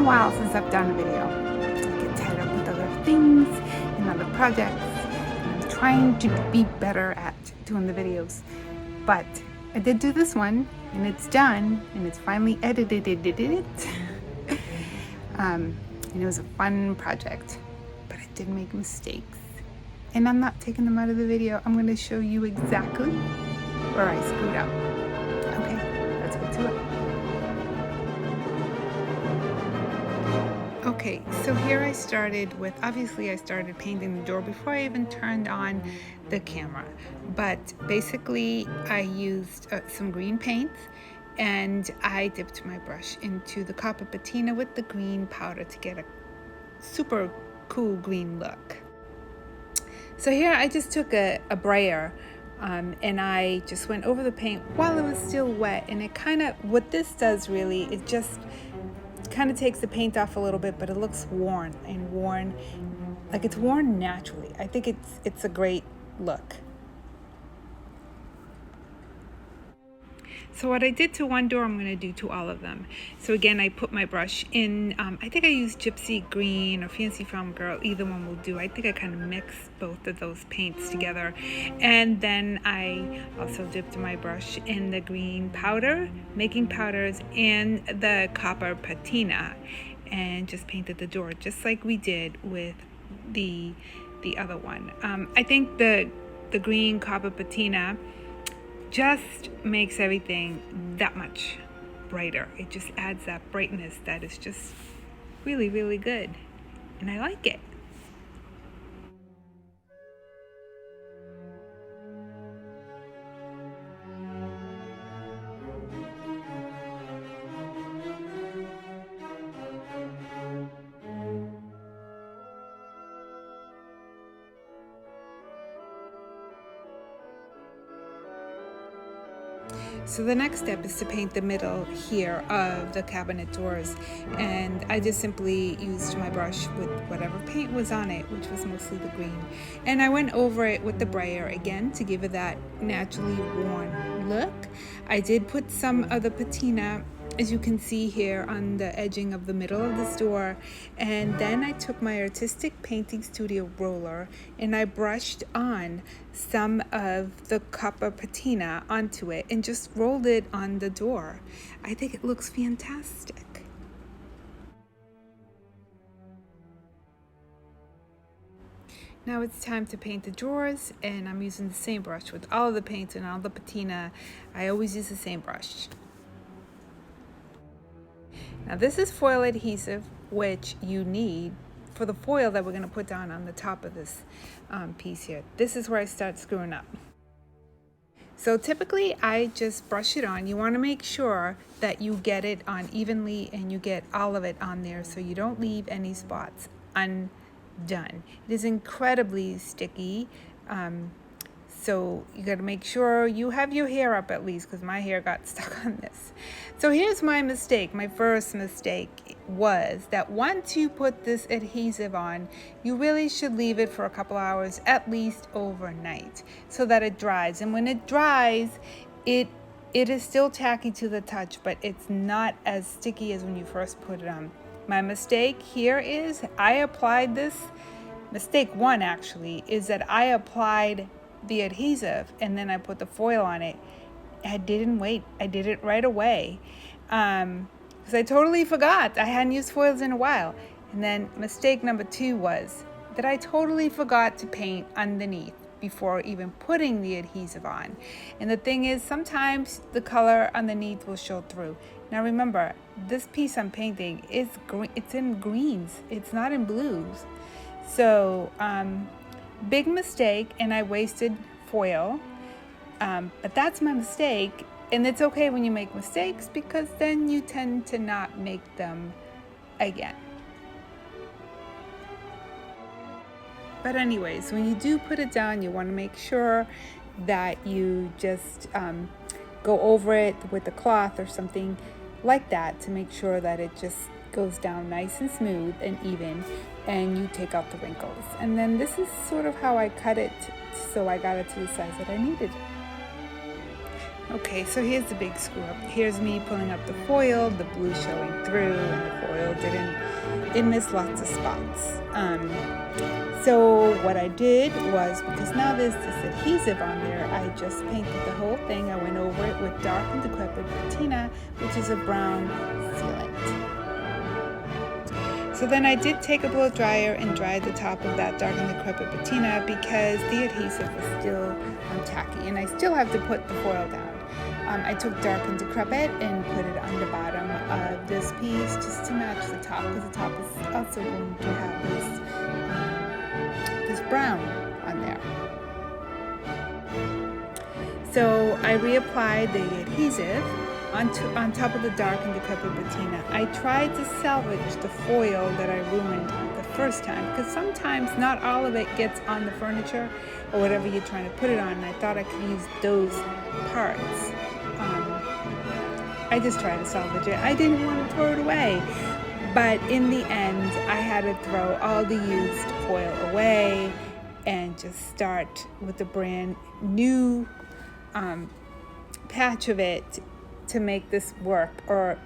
a while since I've done a video. I get tied up with other things and other projects. And I'm trying to be better at doing the videos. But I did do this one, and it's done, and it's finally edited. And it was a fun project, but I did make mistakes. And I'm not taking them out of the video. I'm going to show you exactly where I screwed up. Okay, let's get to it. Okay, so here I started with, obviously I started painting the door before I even turned on the camera. But basically I used some green paint, and I dipped my brush into the copper patina with the green powder to get a super cool green look. So here I just took a brayer and I just went over the paint while it was still wet, and it kind of, what this does really, it just kind of takes the paint off a little bit, but it looks worn, like it's worn naturally. I think it's a great look. So what I did to one door, I'm going to do to all of them. So again, I put my brush in, I think I used Gypsy Green or Fancy Farm Girl, either one will do. I think I kind of mixed both of those paints together. And then I also dipped my brush in the green powder, making powders, and the copper patina, and just painted the door just like we did with the other one. I think the green copper patina just makes everything that much brighter. It just adds that brightness that is just really, really good, and I like it. So the next step is to paint the middle here of the cabinet doors, and I just simply used my brush with whatever paint was on it, which was mostly the green, and I went over it with the brayer again to give it that naturally worn look. I did put some of the patina, as you can see here, on the edging of the middle of this door, and then I took my Artistic Painting Studio roller and I brushed on some of the copper patina onto it and just rolled it on the door. I think it looks fantastic. Now it's time to paint the drawers, and I'm using the same brush with all of the paint and all the patina. I always use the same brush. Now this is foil adhesive, which you need for the foil that we're going to put down on the top of this piece here. This is where I start screwing up. So typically I just brush it on. You want to make sure that you get it on evenly and you get all of it on there so you don't leave any spots undone. It is incredibly sticky. So you got to make sure you have your hair up at least, because my hair got stuck on this. So here's my mistake. My first mistake was that once you put this adhesive on, you really should leave it for a couple hours, at least overnight, so that it dries. And when it dries, it is still tacky to the touch, but it's not as sticky as when you first put it on. My mistake here is I applied this, mistake one actually, is that I applied the adhesive and then I put the foil on it. I didn't wait. I did it right away because I totally forgot. I hadn't used foils in a while. And then mistake number two was that I totally forgot to paint underneath before even putting the adhesive on. And the thing is, sometimes the color underneath will show through. Now remember, this piece I'm painting is green. It's in greens. It's not in blues. So big mistake, and I wasted foil, but that's my mistake, and it's okay when you make mistakes because then you tend to not make them again. But anyways, when you do put it down, you want to make sure that you just go over it with a cloth or something like that to make sure that it just goes down nice and smooth and even, and you take out the wrinkles. And then this is sort of how I cut it, so I got it to the size that I needed. Okay, so here's the big screw up. Here's me pulling up the foil, the blue showing through, and the foil it missed lots of spots. So what I did was, because now there's this adhesive on there, I just painted the whole thing. I went over it with dark and decrepit patina, which is a brown sealant. So then I did take a blow dryer and dry the top of that dark and decrepit patina because the adhesive was still tacky, and I still have to put the foil down. I took dark and decrepit and put it on the bottom of this piece just to match the top, because the top is also going to have this brown on there. So I reapplied the adhesive on top of the dark and decrepit patina. I tried to salvage the foil that I ruined the first time, because sometimes not all of it gets on the furniture or whatever you're trying to put it on, and I thought I could use those parts. I just tried to salvage it. I didn't want to throw it away, but in the end I had to throw all the used foil away and just start with a brand new patch of it to make this work, or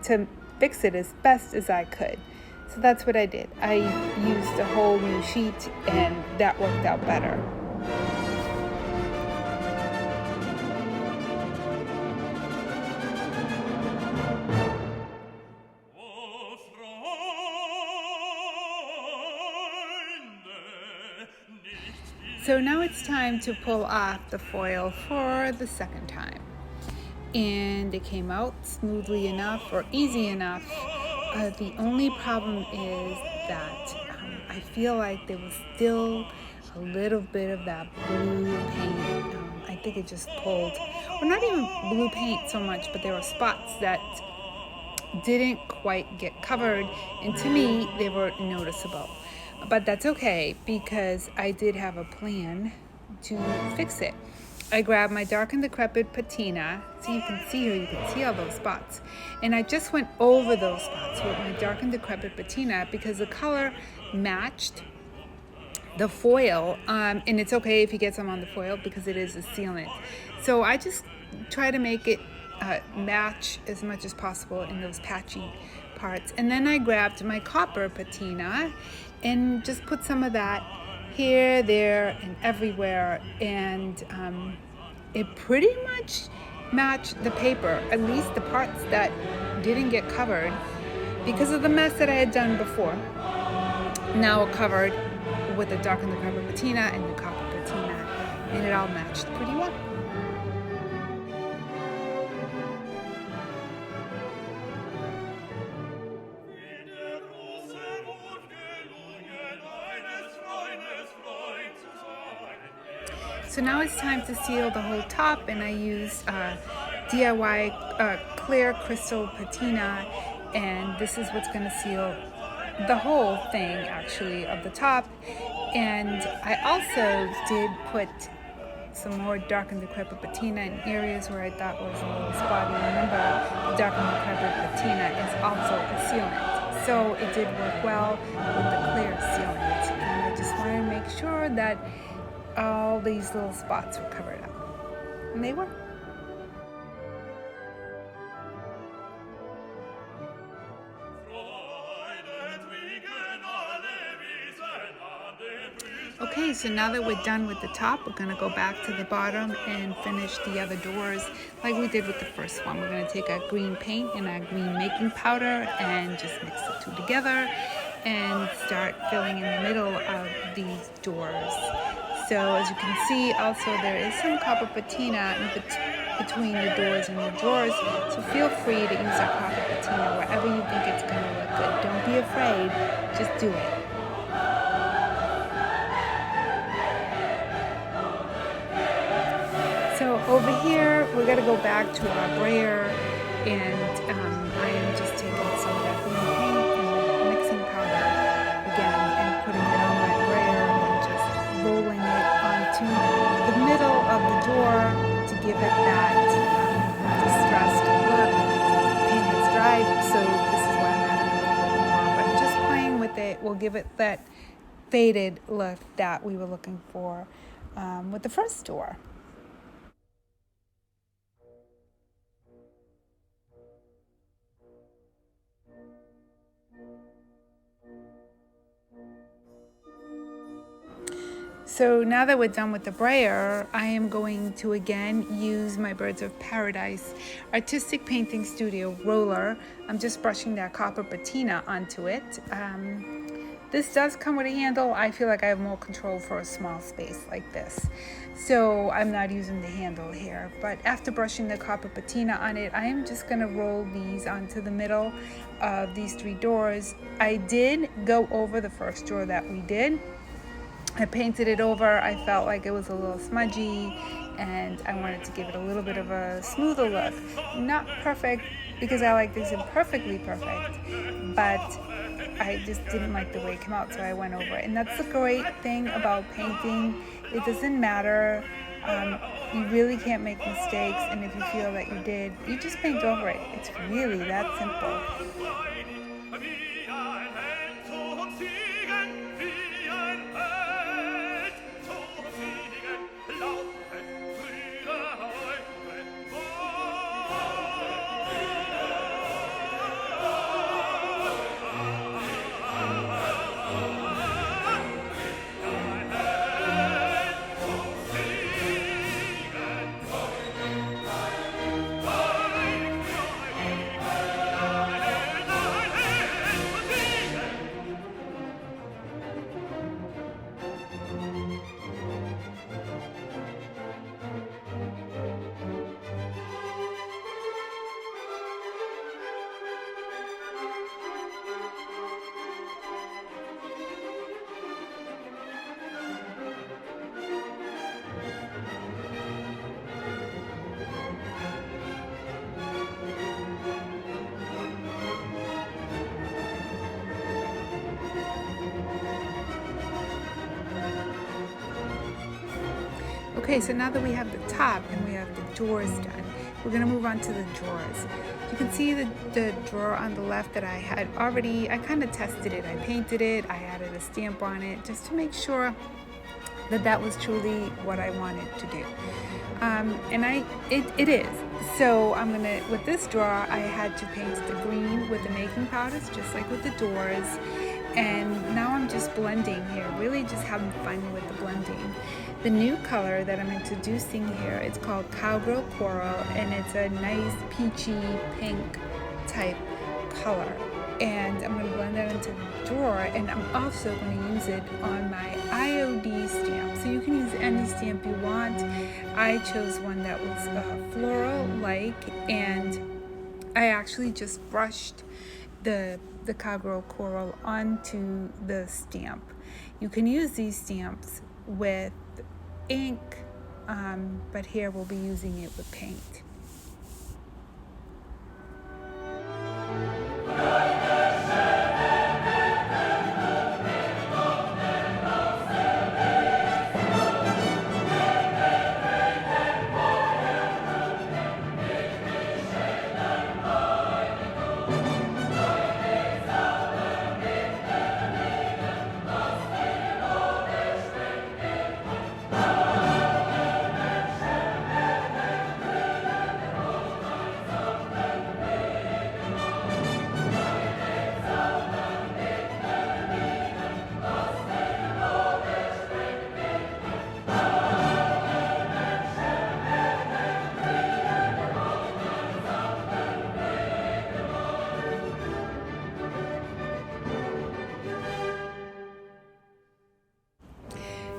to fix it as best as I could. So that's what I did. I used a whole new sheet, and that worked out better. So now it's time to pull off the foil for the second time. And it came out smoothly enough, or easy enough. The only problem is that I feel like there was still a little bit of that blue paint. I think it just pulled, or not even blue paint so much, but there were spots that didn't quite get covered, and to me they were noticeable. But that's okay, because I did have a plan to fix it. I grabbed my dark and decrepit patina, so you can see here, you can see all those spots. And I just went over those spots with my dark and decrepit patina because the color matched the foil. And it's okay if you get some on the foil because it is a sealant. So I just try to make it match as much as possible in those patchy parts. And then I grabbed my copper patina and just put some of that here, there, and everywhere, and it pretty much matched the paper, at least the parts that didn't get covered because of the mess that I had done before. Now covered with the dark and decrepit patina and the copper patina, and it all matched pretty well. So now it's time to seal the whole top, and I used DIY clear crystal patina, and this is what's going to seal the whole thing actually of the top. And I also did put some more dark and decrepit patina in areas where I thought was a little spotty. Remember, the dark and decrepit patina is also a sealant, so it did work well with the clear sealant. And I just wanted to make sure that all these little spots were covered up, and they were. Okay, so now that we're done with the top, we're going to go back to the bottom and finish the other doors like we did with the first one. We're going to take our green paint and our green making powder and just mix the two together and start filling in the middle of these doors. So as you can see, also there is some copper patina in between the doors and the drawers, so feel free to use our copper patina wherever you think it's going to look good. Don't be afraid, just do it. So over here, we're going to go back to our brayer, and I am just taking some of that green paint and mixing powder again and putting it on my brayer and just rolling it onto the middle of the door to give it that distressed look. The paint has dried, so this is why I'm adding a little bit more, but just playing with it will give it that faded look that we were looking for with the first door. So now that we're done with the brayer, I am going to again use my Birds of Paradise Artistic Painting Studio roller. I'm just brushing that copper patina onto it. This does come with a handle. I feel like I have more control for a small space like this. So I'm not using the handle here. But after brushing the copper patina on it, I am just going to roll these onto the middle of these 3 doors. I did go over the first door that we did. I painted it over. I felt like it was a little smudgy and I wanted to give it a little bit of a smoother look. Not perfect, because I like this imperfectly perfect, but I just didn't like the way it came out, so I went over it. And that's the great thing about painting. It doesn't matter. You really can't make mistakes, and if you feel that you did, you just paint over it. It's really that simple. Okay, so now that we have the top and we have the doors done, we're going to move on to the drawers. You can see the drawer on the left that I had already, I kind of tested it. I painted it, I added a stamp on it just to make sure that that was truly what I wanted to do. And it is. So I'm gonna, with this drawer, I had to paint the green with the making powders, just like with the doors. And now I'm just blending here, really just having fun with the blending. The new color that I'm introducing here, it's called Cowgirl Coral, and it's a nice peachy pink type color. And I'm going to blend that into the drawer, and I'm also going to use it on my IOD stamp. So you can use any stamp you want. I chose one that was floral-like, and I actually just brushed the Cowgirl Coral onto the stamp. You can use these stamps with ink, but here we'll be using it with paint.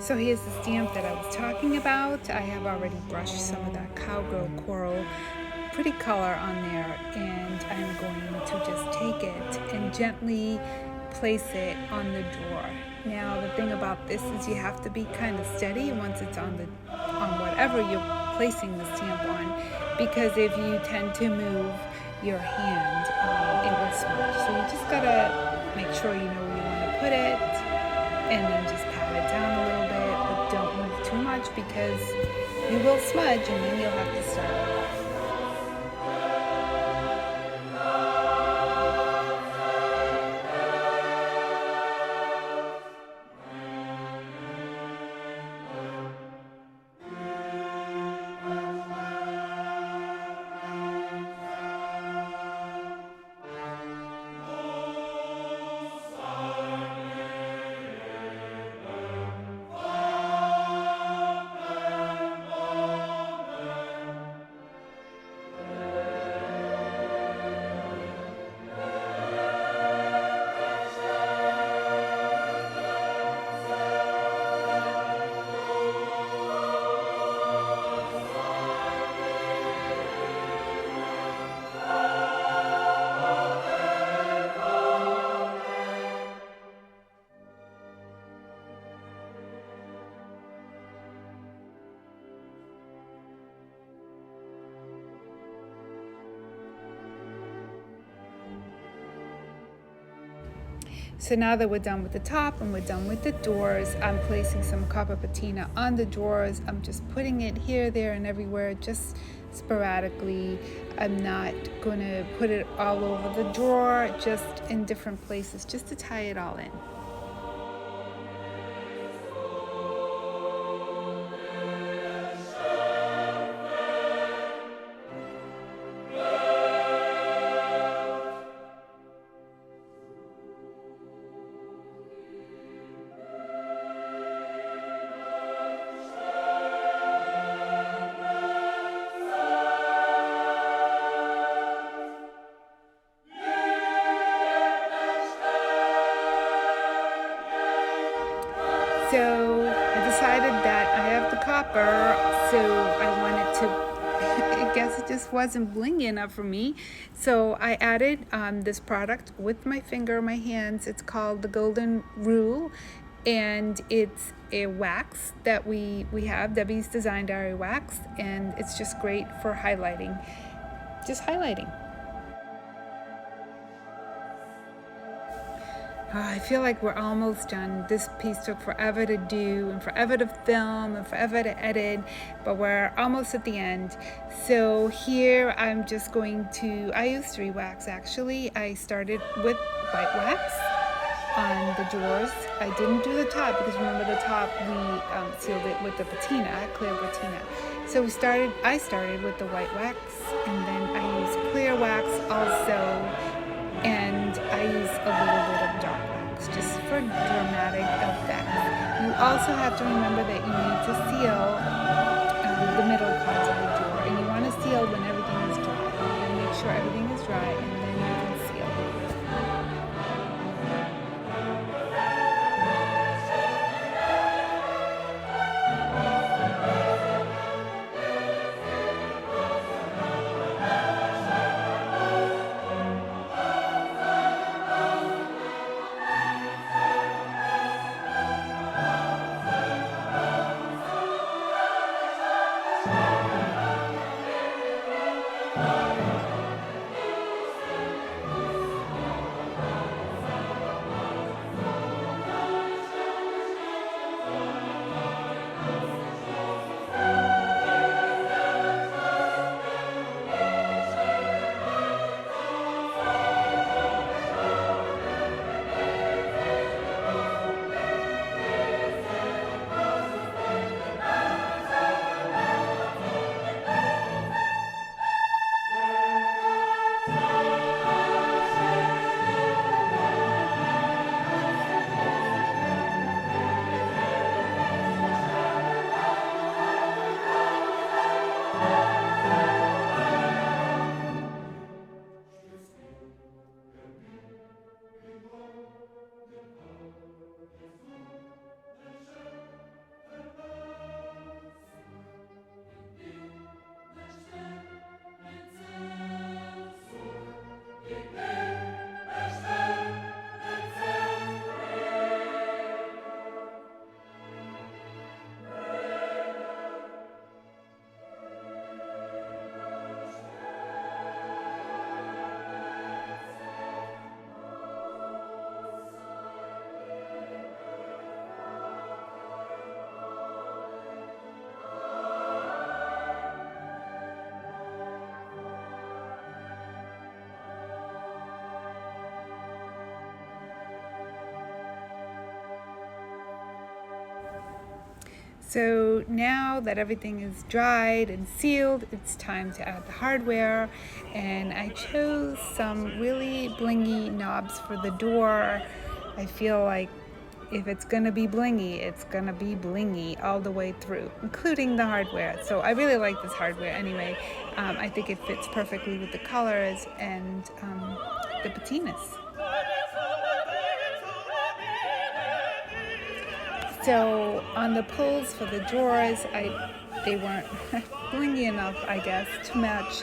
So here's the stamp that I was talking about. I have already brushed some of that Cowgirl Coral pretty color on there, and I'm going to just take it and gently place it on the drawer. Now the thing about this is you have to be kind of steady once it's on whatever you're placing the stamp on, because if you tend to move your hand, it will smudge. So you just gotta make sure you know where you want to put it, and then just pat it down a little bit, but don't move too much because you will smudge and then you'll have to start over. So now that we're done with the top and we're done with the doors, I'm placing some copper patina on the drawers. I'm just putting it here, there, and everywhere, just sporadically. I'm not going to put it all over the drawer, just in different places, just to tie it all in. So I decided that I have the copper, so I wanted to, I guess it just wasn't blingy enough for me. So I added this product with my finger, my hands. It's called the Golden Rule, and it's a wax that we have, Debbie's Design Diary wax, and it's just great for highlighting, just highlighting. I feel like we're almost done. This piece took forever to do and forever to film and forever to edit, but we're almost at the end. So here I'm just going to, I use 3 wax actually. I started with white wax on the drawers. I didn't do the top because remember the top we sealed it with the patina, clear patina. So I started with the white wax, and then I used clear wax also. And I use a little bit of dark wax just for dramatic effect. You also have to remember that you need to seal the middle parts of the drawer, and you want to seal when everything is dry. You want to make sure everything is dry, and then you can seal. So now that everything is dried and sealed, it's time to add the hardware. And I chose some really blingy knobs for the door. I feel like if it's gonna be blingy, it's gonna be blingy all the way through, including the hardware. So I really like this hardware anyway. I think it fits perfectly with the colors and the patinas. So on the pulls for the drawers, they weren't blingy enough, I guess, to match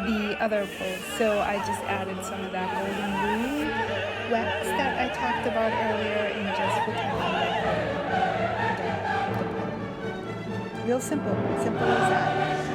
the other pulls. So I just added some of that golden rule wax that I talked about earlier and just put that on the pull. Real simple as that.